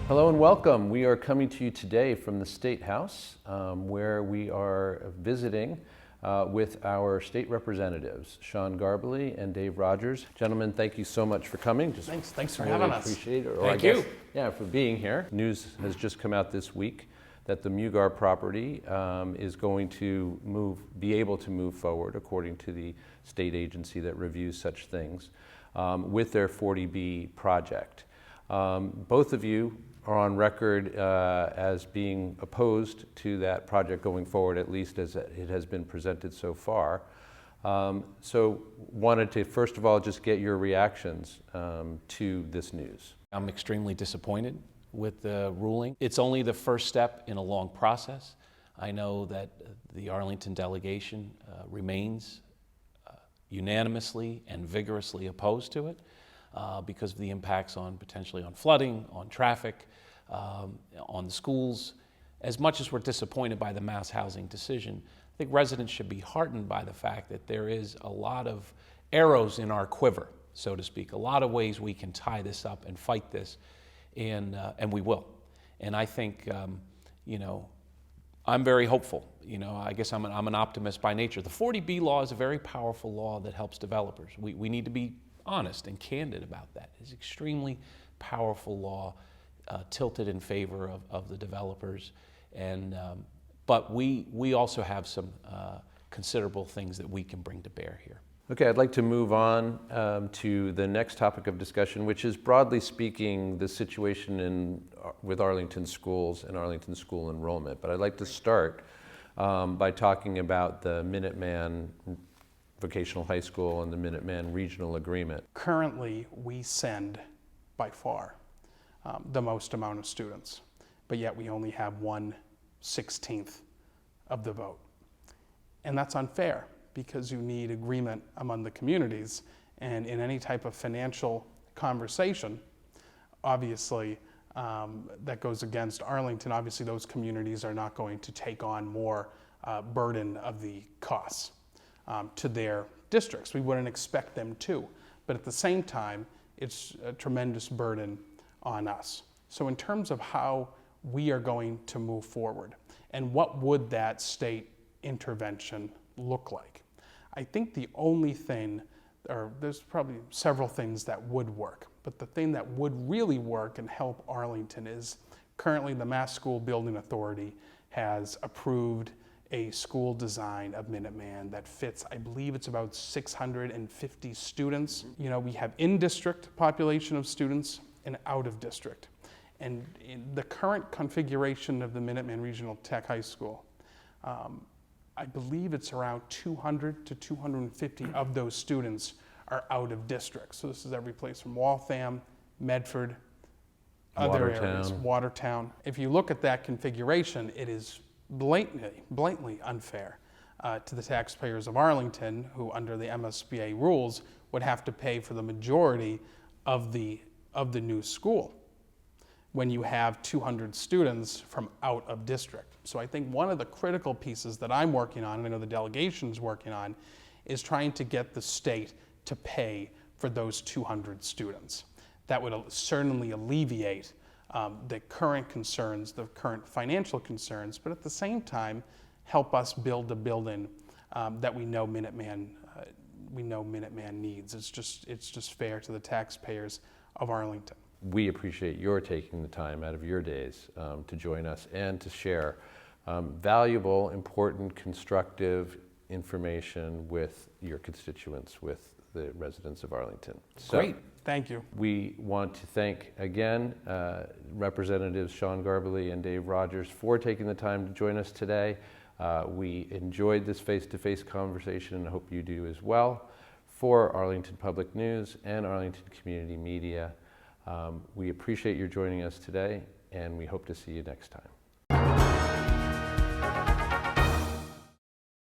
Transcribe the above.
Hello and welcome. We are coming to you today from the State House, where we are visiting with our state representatives, Sean Garballey and Dave Rogers. Gentlemen, thank you so much for coming. Thanks for having us. Appreciate it. Thank you. Yeah, for being here. News has just come out this week that the Mugar property is going to be able to move forward, according to the state agency that reviews such things, with their 40B project. Both of you are on record as being opposed to that project going forward, at least as it has been presented so far. So wanted to first of all just get your reactions to this news. I'm extremely disappointed with the ruling. It's only the first step in a long process. I know that the Arlington delegation remains unanimously and vigorously opposed to it because of the impacts potentially on flooding, on traffic, on the schools. As much as we're disappointed by the mass housing decision, I think residents should be heartened by the fact that there is a lot of arrows in our quiver, so to speak, a lot of ways we can tie this up and fight this, and we will. And I think, I'm very hopeful. I guess I'm an optimist by nature. The 40B law is a very powerful law that helps developers. We need to be honest and candid about that. It's an extremely powerful law, tilted in favor of the developers, but we also have some considerable things that we can bring to bear here. Okay, I'd like to move on to the next topic of discussion, which is, broadly speaking, the situation with Arlington schools and Arlington school enrollment. But I'd like to start by talking about the Minuteman Vocational High School and the Minuteman Regional Agreement. Currently, we send, by far, the most amount of students, but yet we only have 1/16 of the vote. And that's unfair, because you need agreement among the communities, and in any type of financial conversation, obviously, that goes against Arlington. Obviously, those communities are not going to take on more burden of the costs to their districts. We wouldn't expect them to, but at the same time, it's a tremendous burden on us. So in terms of how we are going to move forward, and what would that state intervention look like? I think the only thing, or there's probably several things that would work, but the thing that would really work and help Arlington is currently the Mass School Building Authority has approved a school design of Minuteman that fits, I believe it's about 650 students. We have in-district population of students and out-of-district. And in the current configuration of the Minuteman Regional Tech High School, I believe it's around 200 to 250 of those students are out of district. So this is every place from Waltham, Medford, other areas, Watertown. If you look at that configuration, it is blatantly unfair to the taxpayers of Arlington, who under the MSBA rules would have to pay for the majority of the new school when you have 200 students from out of district. So I think one of the critical pieces that I'm working on, and I know the delegation's working on, is trying to get the state to pay for those 200 students. That would certainly alleviate the current concerns, the current financial concerns, but at the same time, help us build a building that we know Minuteman needs. It's just fair to the taxpayers of Arlington. We appreciate your taking the time out of your days to join us and to share valuable, important, constructive information with your constituents, with the residents of Arlington. Great, thank you. We want to thank again Representatives Sean Garballey and Dave Rogers for taking the time to join us today. We enjoyed this face-to-face conversation and hope you do as well. For Arlington Public News and Arlington Community Media, we appreciate your joining us today, and we hope to see you next time.